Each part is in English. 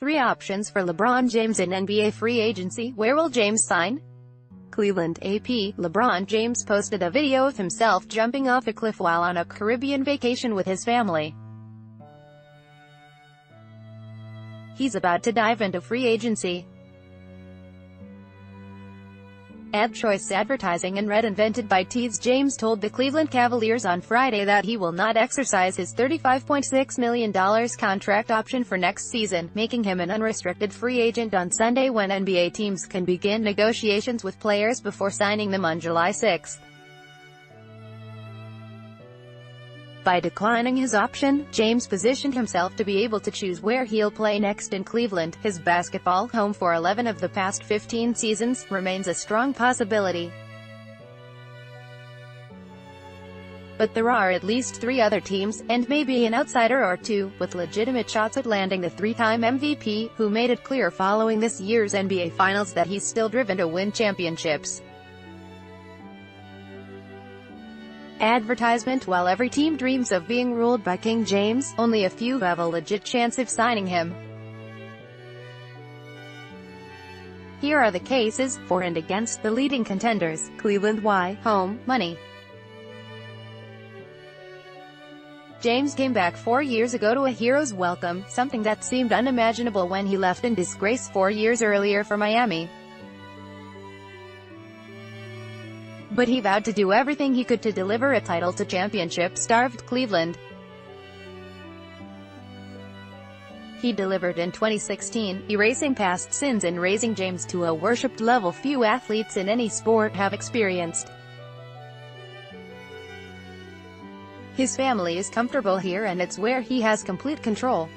Three options for LeBron James in NBA free agency. Where will James sign? Cleveland AP. LeBron James posted a video of himself jumping off a cliff while on a Caribbean vacation with his family. He's about to dive into free agency. Ad choice advertising and red invented by Tees. James told the Cleveland Cavaliers on Friday that he will not exercise his $35.6 million contract option for next season, making him an unrestricted free agent on Sunday when NBA teams can begin negotiations with players before signing them on July 6. By declining his option, James positioned himself to be able to choose where he'll play next in Cleveland. His basketball home for 11 of the past 15 seasons remains a strong possibility. But there are at least 3 other teams, and maybe an outsider or two, with legitimate shots at landing the 3-time MVP, who made it clear following this year's NBA Finals that he's still driven to win championships. Advertisement. While every team dreams of being ruled by King James, only a few have a legit chance of signing him. Here are the cases, for and against the leading contenders. Cleveland. Why? Home, money. James came back 4 years ago to a hero's welcome, something that seemed unimaginable when he left in disgrace 4 years earlier for Miami. But he vowed to do everything he could to deliver a title to championship-starved Cleveland. He delivered in 2016, erasing past sins and raising James to a worshipped level few athletes in any sport have experienced. His family is comfortable here and it's where he has complete control.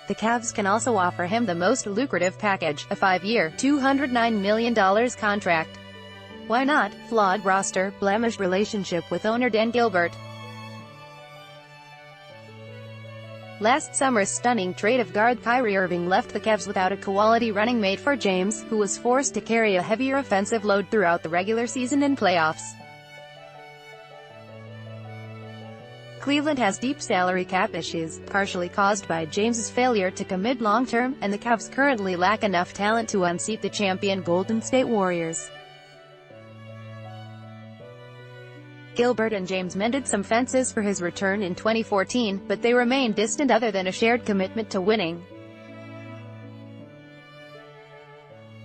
The Cavs can also offer him the most lucrative package, a 5-year, $209 million contract. Why not? Flawed roster, blemished relationship with owner Dan Gilbert. Last summer's stunning trade of guard Kyrie Irving left the Cavs without a quality running mate for James, who was forced to carry a heavier offensive load throughout the regular season and playoffs. Cleveland has deep salary cap issues, partially caused by James's failure to commit long-term, and the Cavs currently lack enough talent to unseat the champion Golden State Warriors. Gilbert and James mended some fences for his return in 2014, but they remain distant other than a shared commitment to winning.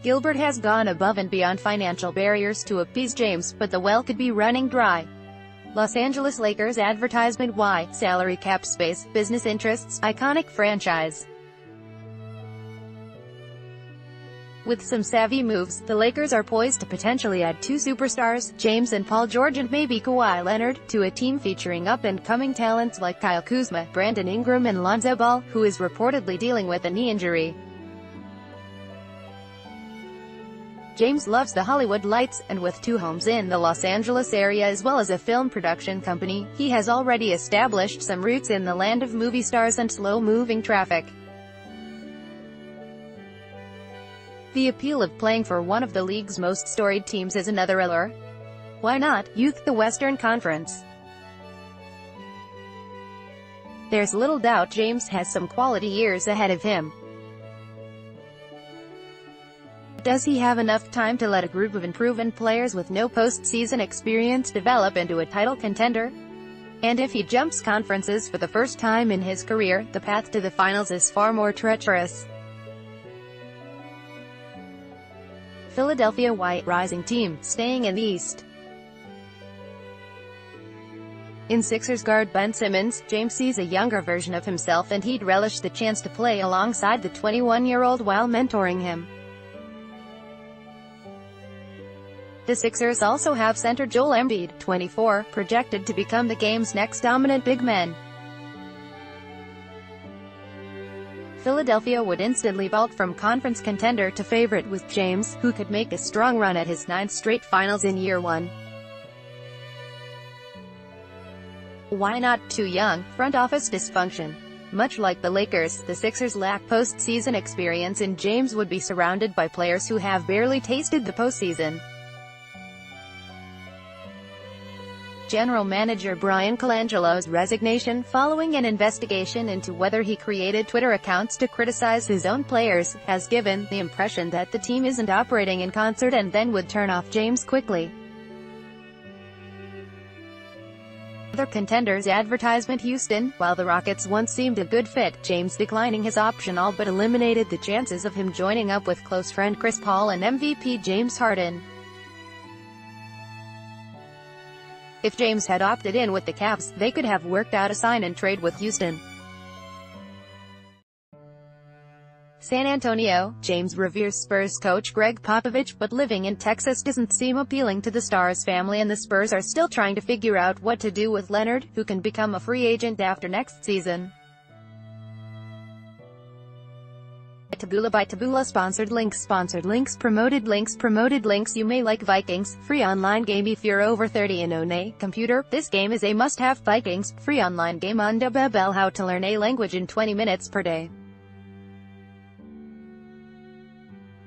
Gilbert has gone above and beyond financial barriers to appease James, but the well could be running dry. Los Angeles Lakers advertisement. Why? Salary cap space, business interests, iconic franchise. With some savvy moves, the Lakers are poised to potentially add 2 superstars, James and Paul George and maybe Kawhi Leonard, to a team featuring up-and-coming talents like Kyle Kuzma, Brandon Ingram and Lonzo Ball, who is reportedly dealing with a knee injury. James loves the Hollywood lights, and with 2 homes in the Los Angeles area as well as a film production company, he has already established some roots in the land of movie stars and slow-moving traffic. The appeal of playing for one of the league's most storied teams is another allure. Why not? Youth. The Western Conference. There's little doubt James has some quality years ahead of him. Does he have enough time to let a group of unproven players with no postseason experience develop into a title contender? And if he jumps conferences for the first time in his career, the path to the finals is far more treacherous. Philadelphia. Why? Rising team, staying in the East. In Sixers guard Ben Simmons, James sees a younger version of himself and he'd relish the chance to play alongside the 21-year-old while mentoring him. The Sixers also have center Joel Embiid, 24, projected to become the game's next dominant big man. Philadelphia would instantly vault from conference contender to favorite with James, who could make a strong run at his 9th straight finals in year 1. Why not? Too young, front office dysfunction. Much like the Lakers, the Sixers lack postseason experience and James would be surrounded by players who have barely tasted the postseason. General Manager Brian Colangelo's resignation following an investigation into whether he created Twitter accounts to criticize his own players, has given the impression that the team isn't operating in concert and then would turn off James quickly. Other contenders advertisement Houston, while the Rockets once seemed a good fit, James declining his option all but eliminated the chances of him joining up with close friend Chris Paul and MVP James Harden. If James had opted in with the Cavs, they could have worked out a sign-and-trade with Houston. San Antonio, James reveres Spurs coach Greg Popovich, but living in Texas doesn't seem appealing to the star's family, and the Spurs are still trying to figure out what to do with Leonard, who can become a free agent after next season. Taboola by Taboola. Sponsored links. Promoted links. You may like Vikings. Free online game if you're over 30 and own a computer. This game is a must-have. Vikings. Free online game on Bell. How to learn a language in 20 minutes per day.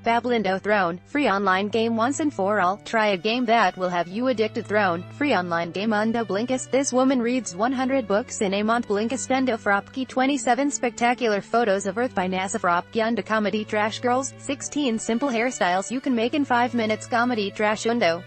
Bablindo Throne. Free online game once and for all. Try a game that will have you addicted. Throne. Free online game on Blinkist. This woman reads 100 books in a month. Blinkist. Endo Fropke. 27 spectacular photos of Earth by NASA. Fropke. Undo comedy trash girls. 16 simple hairstyles you can make in 5 minutes. Comedy trash Undo.